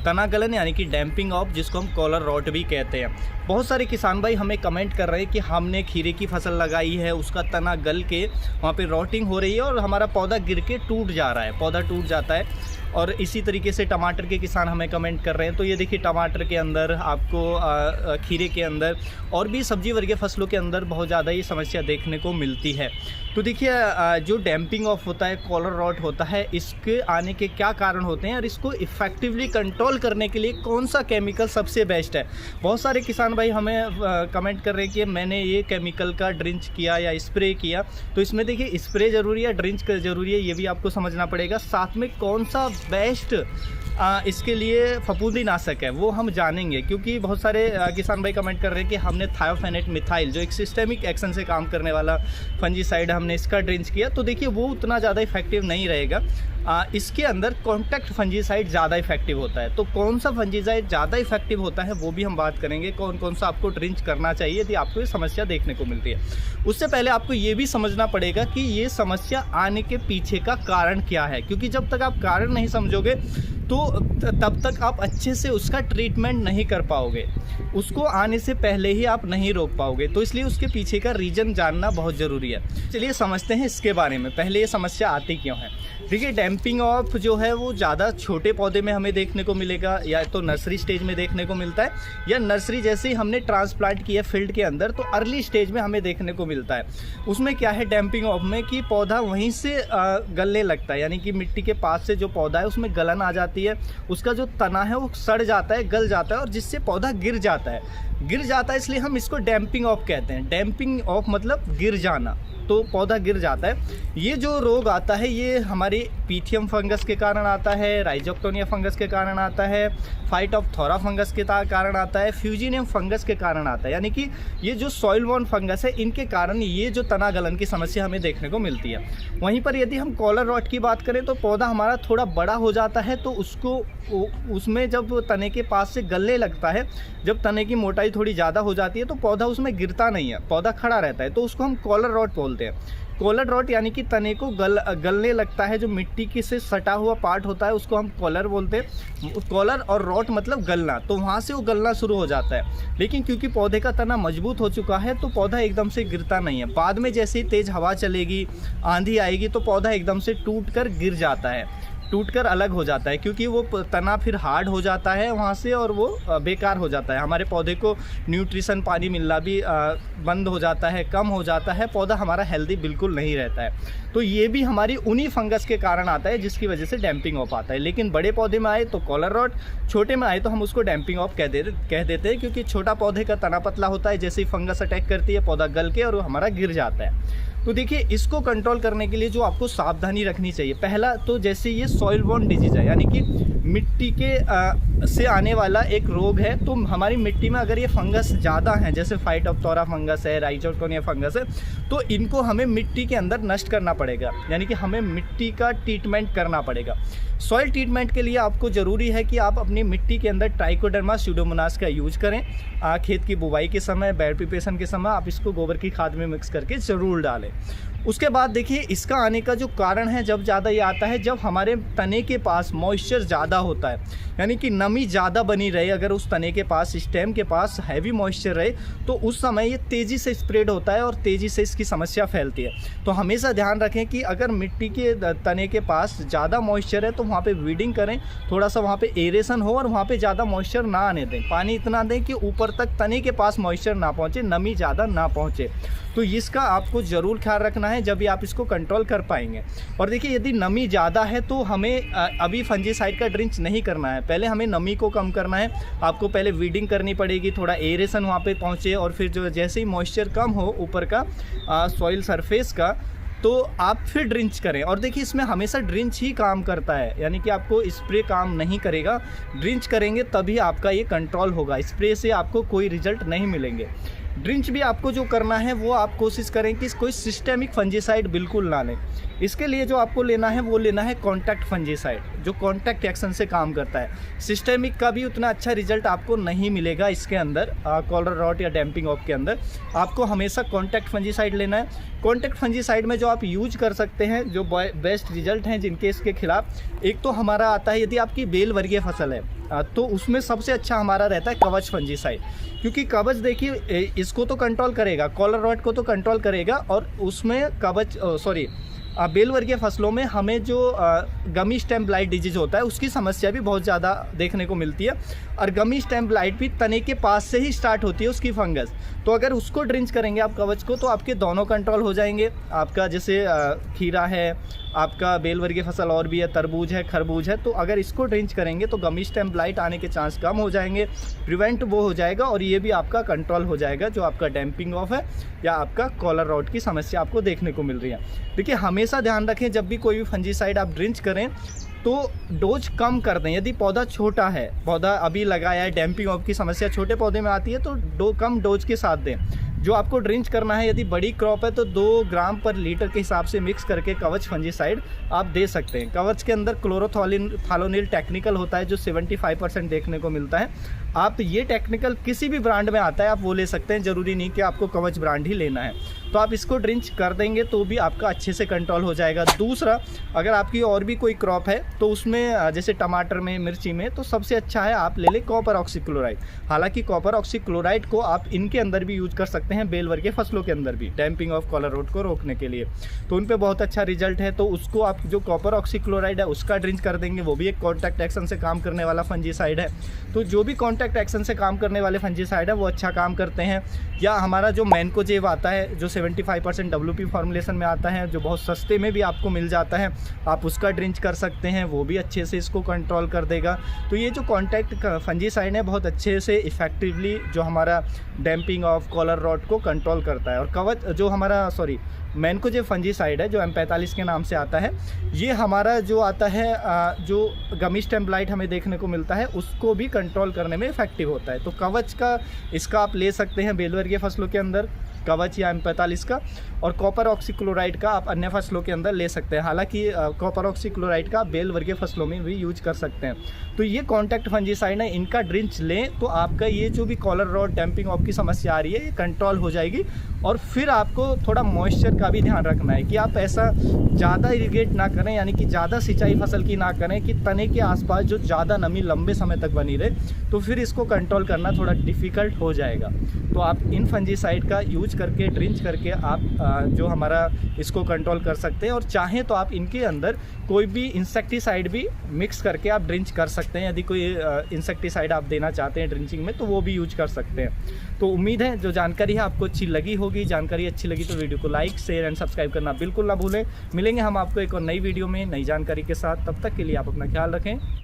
तना गलन यानी कि डैम्पिंग ऑफ, जिसको हम कॉलर रॉट भी कहते हैं। बहुत सारे किसान भाई हमें कमेंट कर रहे हैं कि हमने खीरे की फसल लगाई है, उसका तना गल के वहाँ पे रॉटिंग हो रही है और हमारा पौधा गिर के टूट जा रहा है, पौधा टूट जाता है। और इसी तरीके से टमाटर के किसान हमें कमेंट कर रहे हैं। तो ये देखिए टमाटर के अंदर आपको खीरे के अंदर और भी सब्जी वर्गीय फसलों के अंदर बहुत ज़्यादा ये समस्या देखने को मिलती है। तो देखिए जो डैम्पिंग ऑफ होता है, कॉलर रॉट होता है, इसके आने के क्या कारण होते हैं और इसको इफ़ेक्टिवली कंट्रोल करने के लिए कौन सा केमिकल सबसे बेस्ट है। बहुत सारे किसान भाई हमें कमेंट कर रहे हैं कि मैंने ये केमिकल का ड्रिंच किया या स्प्रे किया। तो इसमें देखिए स्प्रे ज़रूरी है, ड्रिंच ज़रूरी है, ये भी आपको समझना पड़ेगा। साथ में कौन सा बेस्ट इसके लिए फफूंदीनाशक है वो हम जानेंगे, क्योंकि बहुत सारे किसान भाई कमेंट कर रहे हैं कि हमने थायोफेनेट मिथाइल जो एक सिस्टेमिक एक्शन से काम करने वाला फंजीसाइड हमने इसका ड्रिंच किया। तो देखिए वो उतना ज़्यादा इफेक्टिव नहीं रहेगा। इसके अंदर कॉन्टैक्ट फंजीसाइड ज़्यादा इफेक्टिव होता है। तो कौन सा फंजीसाइड ज़्यादा इफेक्टिव होता है वो भी हम बात करेंगे, कौन कौन सा आपको ड्रिंच करना चाहिए यदि आपको ये समस्या देखने को मिलती है। उससे पहले आपको ये भी समझना पड़ेगा कि ये समस्या आने के पीछे का कारण क्या है, क्योंकि जब तक आप कारण नहीं समझोगे तो तब तक आप अच्छे से उसका ट्रीटमेंट नहीं कर पाओगे, उसको आने से पहले ही आप नहीं रोक पाओगे। तो इसलिए उसके पीछे का रीज़न जानना बहुत ज़रूरी है। चलिए समझते हैं इसके बारे में। पहले ये समस्या आती क्यों है। देखिए डैम्पिंग ऑफ जो है वो ज़्यादा छोटे पौधे में हमें देखने को मिलेगा, या तो नर्सरी स्टेज में देखने को मिलता है, या नर्सरी जैसे ही हमने ट्रांसप्लांट किया फील्ड के अंदर तो अर्ली स्टेज में हमें देखने को मिलता है। उसमें क्या है डैम्पिंग ऑफ में कि पौधा वहीं से गलने लगता है, यानी कि मिट्टी के पास से जो पौधा है उसमें गलन आ जाती है, उसका जो तना है वो सड़ जाता है, गल जाता है और जिससे पौधा गिर जाता है। इसलिए हम इसको डैम्पिंग ऑफ कहते हैं। डैम्पिंग ऑफ मतलब गिर जाना, तो पौधा गिर जाता है। ये जो रोग आता है ये हमारे पीथियम फंगस के कारण आता है, राइजोक्टोनिया फंगस के कारण आता है, फाइटोप्थोरा फंगस के कारण आता है, फ्यूजिनियम फंगस के कारण आता है। यानी कि ये जो सॉइल बॉर्न फंगस है इनके कारण ये जो तना गलन की समस्या हमें देखने को मिलती है। वहीं पर यदि हम कॉलर रॉट की बात करें तो पौधा हमारा थोड़ा बड़ा हो जाता है, तो उसमें जब तने के पास से गलने लगता है, जब तने की मोटाई थोड़ी ज़्यादा हो जाती है तो पौधा उसमें गिरता नहीं है, पौधा खड़ा रहता है, तो उसको हम कॉलर रॉट बोलते हैं। कॉलर रॉट यानी कि तने को गलने लगता है, जो मिट्टी के से सटा हुआ पार्ट होता है उसको हम कॉलर बोलते हैं। कॉलर और रॉट मतलब गलना, तो वहाँ से वो गलना शुरू हो जाता है। लेकिन क्योंकि पौधे का तना मजबूत हो चुका है तो पौधा एकदम से गिरता नहीं है। बाद में जैसे ही तेज़ हवा चलेगी, आंधी आएगी तो पौधा एकदम से टूट कर गिर जाता है, टूटकर अलग हो जाता है, क्योंकि वो तना फिर हार्ड हो जाता है वहाँ से और वो बेकार हो जाता है। हमारे पौधे को न्यूट्रिशन पानी मिलना भी बंद हो जाता है, कम हो जाता है, पौधा हमारा हेल्दी बिल्कुल नहीं रहता है। तो ये भी हमारी उन्हीं फंगस के कारण आता है जिसकी वजह से डैम्पिंग ऑफ आता है। लेकिन बड़े पौधे में आए तो कॉलर रॉट, छोटे में आए तो हम उसको डैम्पिंग ऑफ कह देते हैं, क्योंकि छोटा पौधे का तना पतला होता है, जैसे ही फंगस अटैक करती है पौधा गल के और वो हमारा गिर जाता है। तो देखिए इसको कंट्रोल करने के लिए जो आपको सावधानी रखनी चाहिए, पहला तो जैसे ये सॉइल बॉर्न डिजीज़ है, यानी कि मिट्टी के से आने वाला एक रोग है। तो हमारी मिट्टी में अगर ये फंगस ज़्यादा हैं, जैसे फाइटोप्थोरा फंगस है, राइजोक्टोनिया फंगस है, तो इनको हमें मिट्टी के अंदर नष्ट करना पड़ेगा, यानी कि हमें मिट्टी का ट्रीटमेंट करना पड़ेगा। सॉइल ट्रीटमेंट के लिए आपको ज़रूरी है कि आप अपनी मिट्टी के अंदर ट्राइकोडर्मा स्यूडोमोनास का यूज करें। खेत की बुवाई के समय, बेड प्रिपरेशन के समय आप इसको गोबर की खाद में मिक्स करके ज़रूर डालें। उसके बाद देखिए इसका आने का जो कारण है, जब ज़्यादा ये आता है जब हमारे तने के पास मॉइस्चर ज़्यादा होता है, यानी कि नमी ज़्यादा बनी रहे, अगर उस तने के पास, स्टेम के पास हैवी मॉइस्चर रहे तो उस समय ये तेज़ी से स्प्रेड होता है और तेज़ी से इसकी समस्या फैलती है। तो हमेशा ध्यान रखें कि अगर मिट्टी के तने के पास ज़्यादा मॉइस्चर है तो वहाँ पे वीडिंग करें, थोड़ा सा वहाँ पे एरेशन हो और वहाँ पे ज़्यादा मॉइस्चर ना आने दें, पानी इतना दें कि ऊपर तक तने के पास मॉइस्चर ना पहुँचे, नमी ज़्यादा ना पहुँचे। तो इसका आपको ज़रूर ख्याल रखना है, जब भी आप इसको कंट्रोल कर पाएंगे। और देखिए यदि नमी ज़्यादा है तो हमें अभी फंजीसाइड का ड्रिंच नहीं करना है, पहले हमें नमी को कम करना है। आपको पहले वीडिंग करनी पड़ेगी, थोड़ा एरेशन वहाँ पे पहुँचे, और फिर जो जैसे ही मॉइस्चर कम हो ऊपर का सॉइल सरफेस का, तो आप फिर ड्रिंच करें। और देखिए इसमें हमेशा ड्रिंच ही काम करता है, यानी कि आपको स्प्रे काम नहीं करेगा, ड्रिंच करेंगे तभी आपका ये कंट्रोल होगा, स्प्रे से आपको कोई रिजल्ट नहीं मिलेंगे। ड्रिंच भी आपको जो करना है वो आप कोशिश करें कि कोई सिस्टेमिक फंजीसाइड बिल्कुल ना लें। इसके लिए जो आपको लेना है वो लेना है कॉन्टैक्ट फंजीसाइड, जो कॉन्टैक्ट एक्शन से काम करता है। सिस्टेमिक का भी उतना अच्छा रिजल्ट आपको नहीं मिलेगा इसके अंदर, कॉलर रॉट या डैम्पिंग ऑफ के अंदर। आपको हमेशा कॉन्टैक्ट फंजीसाइड लेना है। कॉन्टैक्ट फंजीसाइड में जो आप यूज कर सकते हैं, जो बेस्ट रिजल्ट हैं जिनके इसके खिलाफ, एक तो हमारा आता है यदि आपकी बेल वर्गीय फसल है तो उसमें सबसे अच्छा हमारा रहता है कवच फंजीसाइड, क्योंकि कवच देखिए इसको तो कंट्रोल करेगा, कॉलर रॉट को तो कंट्रोल करेगा, और उसमें बेल वर्गीय फसलों में हमें जो गमी स्टेम ब्लाइट डिजीज होता है उसकी समस्या भी बहुत ज़्यादा देखने को मिलती है। और गमी स्टेम ब्लाइट भी तने के पास से ही स्टार्ट होती है उसकी फंगस। तो अगर उसको ड्रिंच करेंगे आप कवच को, तो आपके दोनों कंट्रोल हो जाएंगे। आपका जैसे खीरा है, आपका बेल वर्गीय फसल और भी है, तरबूज है, खरबूज है, तो अगर इसको ड्रिंच करेंगे तो गमी स्टेम ब्लाइट आने के चांस कम हो जाएंगे, प्रिवेंट वो हो जाएगा, और ये भी आपका कंट्रोल हो जाएगा जो आपका डैम्पिंग ऑफ है या आपका कॉलर रॉट की समस्या आपको देखने को मिल रही है। देखिए हमेशा ध्यान रखें जब भी कोई भी फंजीसाइड आप ड्रिंच करें तो डोज कम कर दें। यदि पौधा छोटा है, पौधा अभी लगाया है, डैम्पिंग ऑफ की समस्या छोटे पौधे में आती है, तो कम डोज के साथ दें। जो आपको ड्रिंच करना है, यदि बड़ी क्रॉप है तो 2 ग्राम पर लीटर के हिसाब से मिक्स करके कवच फंजीसाइड आप दे सकते हैं। कवच के अंदर क्लोरोथालोनिल टेक्निकल होता है जो 75% देखने को मिलता है। आप ये टेक्निकल किसी भी ब्रांड में आता है, आप वो ले सकते हैं, ज़रूरी नहीं कि आपको कवच ब्रांड ही लेना है। तो आप इसको ड्रिंच कर देंगे तो भी आपका अच्छे से कंट्रोल हो जाएगा। दूसरा, अगर आपकी और भी कोई क्रॉप है तो उसमें जैसे टमाटर में, मिर्ची में, तो सबसे अच्छा है आप ले लें कॉपर ऑक्सीक्लोराइड। हालांकि कॉपर ऑक्सीक्लोराइड को आप इनके अंदर भी यूज कर सकते हैं, बेल वर्गीय फसलों के अंदर भी, डैम्पिंग ऑफ कॉलर रॉट को रोकने के लिए, तो उन पे बहुत अच्छा रिजल्ट है। तो उसको आप जो कॉपर ऑक्सीक्लोराइड है उसका ड्रिंच कर देंगे, वो भी एक कॉन्टैक्ट एक्शन से काम करने वाला फंजीसाइड है। तो जो भी कॉन्टैक्ट एक्शन से काम करने वाले फंजीसाइड है वो अच्छा काम करते हैं। या हमारा जो मैनकोजेब आता है जो 75% WP फॉर्मुलेशन में आता है, जो बहुत सस्ते में भी आपको मिल जाता है, आप उसका ड्रिंच कर सकते हैं, वो भी अच्छे से इसको कंट्रोल कर देगा। तो ये जो कॉन्टैक्ट फंजीसाइड है बहुत अच्छे से इफेक्टिवली जो हमारा डैम्पिंग ऑफ कॉलर रॉट को कंट्रोल करता है। और कवच जो हमारा मैनकोजेब फंजीसाइड है जो M45 के नाम से आता है, ये हमारा जो आता है जो गमी स्टेम ब्लाइट हमें देखने को मिलता है उसको भी कंट्रोल करने में इफेक्टिव होता है। तो कवच का इसका आप ले सकते हैं बेल वर्गीय फसलों के अंदर, कवच या M45 का, और कॉपर ऑक्सीक्लोराइड का आप अन्य फसलों के अंदर ले सकते हैं। हालांकि कॉपर ऑक्सीक्लोराइड का बेल वर्गीय फसलों में भी यूज कर सकते हैं। तो ये कॉन्टैक्ट फंजीसाइड है, इनका ड्रिंच लें तो आपका ये जो भी कॉलर रॉट डैम्पिंग ऑफ की समस्या आ रही है ये कंट्रोल हो जाएगी। और फिर आपको थोड़ा मॉइस्चर का भी ध्यान रखना है कि आप ऐसा ज़्यादा इरिगेट ना करें, यानी कि ज़्यादा सिंचाई फसल की ना करें कि तने के आसपास जो ज़्यादा नमी लंबे समय तक बनी रहे, तो फिर इसको कंट्रोल करना थोड़ा डिफ़िकल्ट हो जाएगा। तो आप इन फंजीसाइड का यूज करके, ड्रिंच करके आप जो हमारा इसको कंट्रोल कर सकते हैं। और चाहें तो आप इनके अंदर कोई भी इंसेक्टिसाइड भी मिक्स करके आप ड्रिंच कर सकते हैं। यदि कोई इंसेक्टिसाइड आप देना चाहते हैं ड्रिंचिंग में तो वो भी यूज कर सकते हैं। तो उम्मीद है जो जानकारी है आपको अच्छी लगी होगी। जानकारी अच्छी लगी तो वीडियो को लाइक, शेयर एंड सब्सक्राइब करना बिल्कुल ना भूलें। मिलेंगे हम आपको एक और नई वीडियो में नई जानकारी के साथ, तब तक के लिए आप अपना ख्याल रखें।